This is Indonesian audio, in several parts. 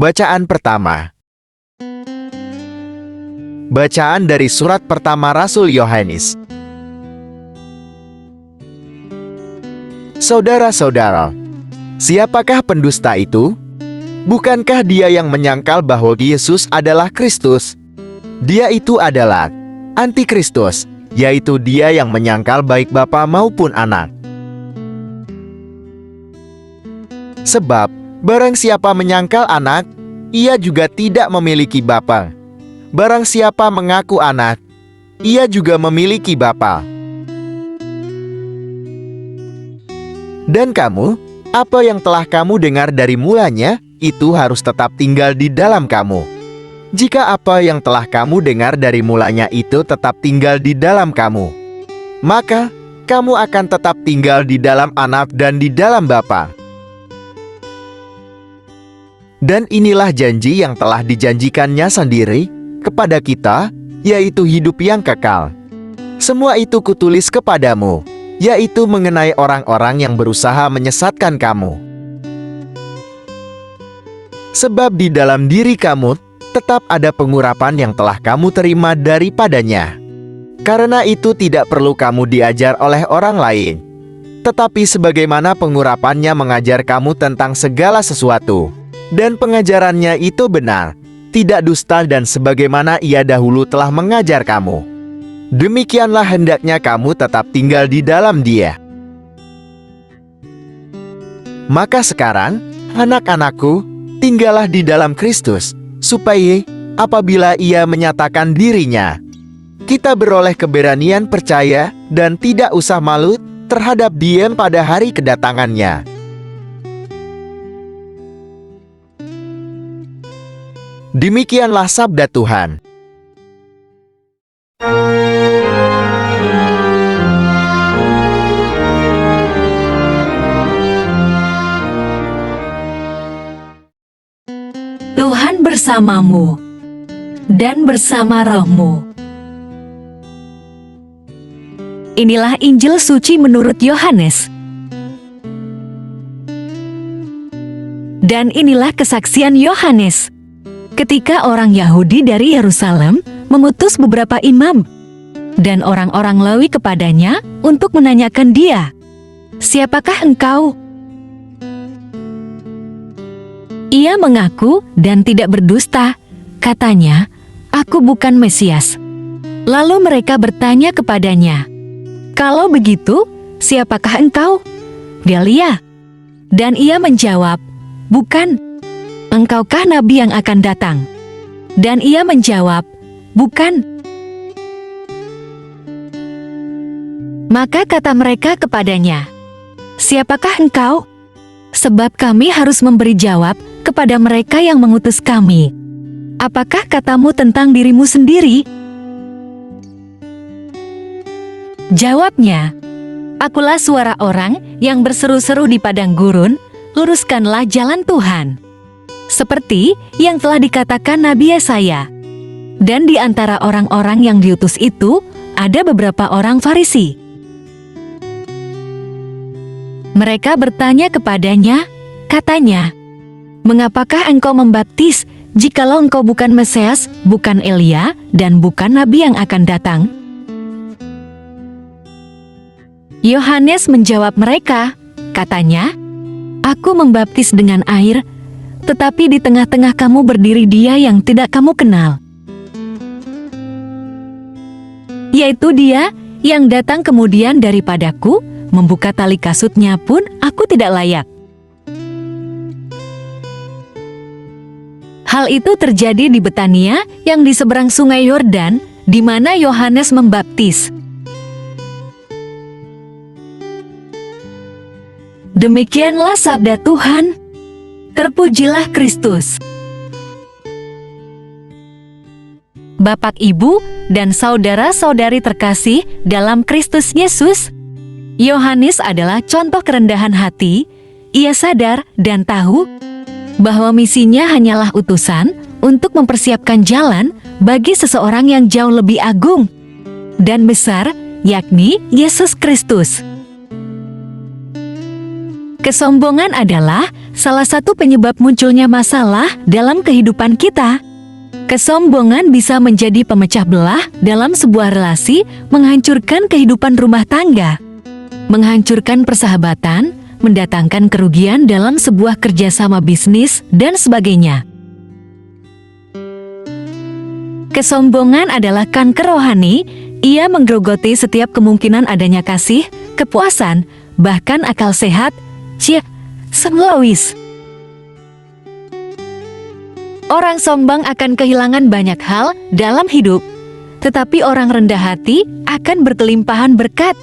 Bacaan pertama. Bacaan dari surat pertama Rasul Yohanes. Saudara-saudara, siapakah pendusta itu? Bukankah dia yang menyangkal bahwa Yesus adalah Kristus? Dia itu adalah Antikristus, yaitu dia yang menyangkal baik Bapa maupun Anak. Sebab, barang siapa menyangkal Anak, ia juga tidak memiliki Bapa. Barang siapa mengaku Anak, ia juga memiliki Bapa. Dan kamu, apa yang telah kamu dengar dari mulanya, itu harus tetap tinggal di dalam kamu. Jika apa yang telah kamu dengar dari mulanya itu tetap tinggal di dalam kamu, maka kamu akan tetap tinggal di dalam Anak dan di dalam Bapa. Dan inilah janji yang telah dijanjikannya sendiri kepada kita, yaitu hidup yang kekal. Semua itu kutulis kepadamu, yaitu mengenai orang-orang yang berusaha menyesatkan kamu. Sebab di dalam diri kamu tetap ada pengurapan yang telah kamu terima daripadanya. Karena itu tidak perlu kamu diajar oleh orang lain, tetapi sebagaimana pengurapannya mengajar kamu tentang segala sesuatu. Dan pengajarannya itu benar, tidak dusta dan sebagaimana ia dahulu telah mengajar kamu. Demikianlah hendaknya kamu tetap tinggal di dalam Dia. Maka sekarang, anak-anakku, tinggallah di dalam Kristus, supaya apabila Ia menyatakan dirinya, kita beroleh keberanian percaya dan tidak usah malu terhadap Dia pada hari kedatangannya. Demikianlah sabda Tuhan. Tuhan bersamamu dan bersama rohmu. Inilah Injil suci menurut Yohanes. Dan inilah kesaksian Yohanes. Ketika orang Yahudi dari Yerusalem memutus beberapa imam dan orang-orang Lewi kepadanya untuk menanyakan dia, "Siapakah engkau?" Ia mengaku dan tidak berdusta. Katanya, "Aku bukan Mesias." Lalu mereka bertanya kepadanya, "Kalau begitu, siapakah engkau?" "Elia." Dan ia menjawab, "Bukan." "Engkaukah nabi yang akan datang?" Dan ia menjawab, "Bukan." Maka kata mereka kepadanya, "Siapakah engkau? Sebab kami harus memberi jawab kepada mereka yang mengutus kami. Apakah katamu tentang dirimu sendiri?" Jawabnya, "Akulah suara orang yang berseru-seru di padang gurun, luruskanlah jalan Tuhan." Seperti yang telah dikatakan Nabi Yesaya. Dan di antara orang-orang yang diutus itu, ada beberapa orang Farisi. Mereka bertanya kepadanya, katanya, "Mengapakah engkau membaptis, jikalau engkau bukan Mesias, bukan Elia, dan bukan Nabi yang akan datang?" Yohanes menjawab mereka, katanya, "Aku membaptis dengan air, tetapi di tengah-tengah kamu berdiri Dia yang tidak kamu kenal, yaitu Dia yang datang kemudian daripadaku, membuka tali kasutnya pun aku tidak layak." Hal itu terjadi di Betania yang di seberang sungai Yordan, di mana Yohanes membaptis. Demikianlah sabda Tuhan. Terpujilah Kristus. Bapak, Ibu, dan saudara-saudari terkasih dalam Kristus Yesus, Yohanes adalah contoh kerendahan hati. Ia sadar dan tahu bahwa misinya hanyalah utusan untuk mempersiapkan jalan bagi seseorang yang jauh lebih agung dan besar, yakni Yesus Kristus. Kesombongan adalah salah satu penyebab munculnya masalah dalam kehidupan kita. Kesombongan bisa menjadi pemecah belah dalam sebuah relasi, menghancurkan kehidupan rumah tangga, menghancurkan persahabatan, mendatangkan kerugian dalam sebuah kerjasama bisnis, dan sebagainya. Kesombongan adalah kanker rohani. Ia menggerogoti setiap kemungkinan adanya kasih, kepuasan, bahkan akal sehat. Semlois. Orang sombong akan kehilangan banyak hal dalam hidup, tetapi orang rendah hati akan berkelimpahan berkat.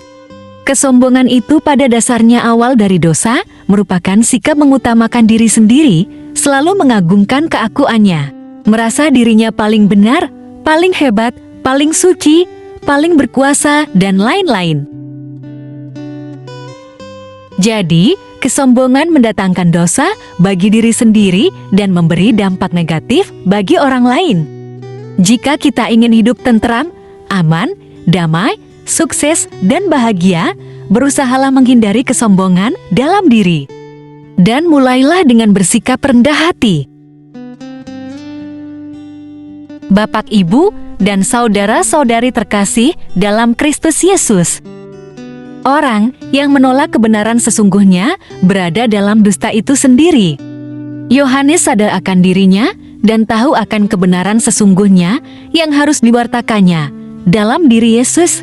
Kesombongan itu pada dasarnya awal dari dosa, merupakan sikap mengutamakan diri sendiri, selalu mengagungkan keakuannya, merasa dirinya paling benar, paling hebat, paling suci, paling berkuasa, dan lain-lain. Jadi, kesombongan mendatangkan dosa bagi diri sendiri dan memberi dampak negatif bagi orang lain. Jika kita ingin hidup tentram, aman, damai, sukses, dan bahagia, berusahalah menghindari kesombongan dalam diri. Dan mulailah dengan bersikap rendah hati. Bapak, Ibu, dan saudara-saudari terkasih dalam Kristus Yesus. Orang yang menolak kebenaran sesungguhnya berada dalam dusta itu sendiri. Yohanes sadar akan dirinya dan tahu akan kebenaran sesungguhnya yang harus diwartakannya dalam diri Yesus,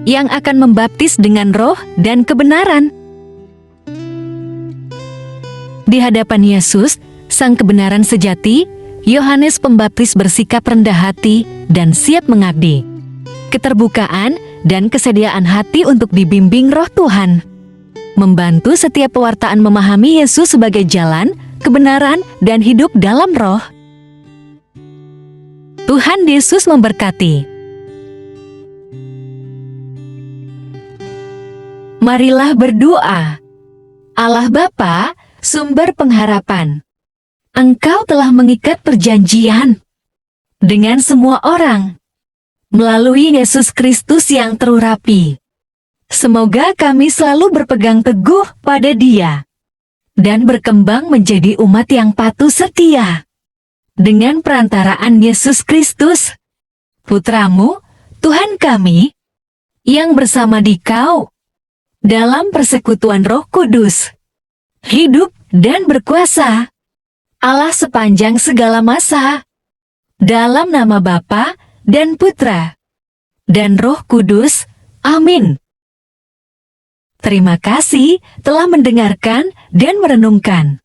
yang akan membaptis dengan roh dan kebenaran. Di hadapan Yesus, Sang kebenaran sejati, Yohanes Pembaptis bersikap rendah hati dan siap mengabdi. Keterbukaan dan kesediaan hati untuk dibimbing Roh Tuhan, membantu setiap pewartaan memahami Yesus sebagai jalan, kebenaran, dan hidup dalam Roh. Tuhan Yesus memberkati. Marilah berdoa. Allah Bapa, sumber pengharapan, Engkau telah mengikat perjanjian dengan semua orang melalui Yesus Kristus yang terurapi. Semoga kami selalu berpegang teguh pada Dia dan berkembang menjadi umat yang patuh setia. Dengan perantaraan Yesus Kristus, Putra-Mu, Tuhan kami, yang bersama Dikau, dalam persekutuan Roh Kudus, hidup dan berkuasa, Allah sepanjang segala masa. Dalam nama Bapa dan Putra dan Roh Kudus. Amin. Terima kasih telah mendengarkan dan merenungkan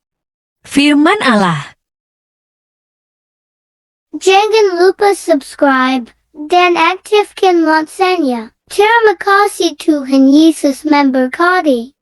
firman Allah. Jangan lupa subscribe dan aktifkan loncengnya. Terima kasih Tuhan Yesus memberkati.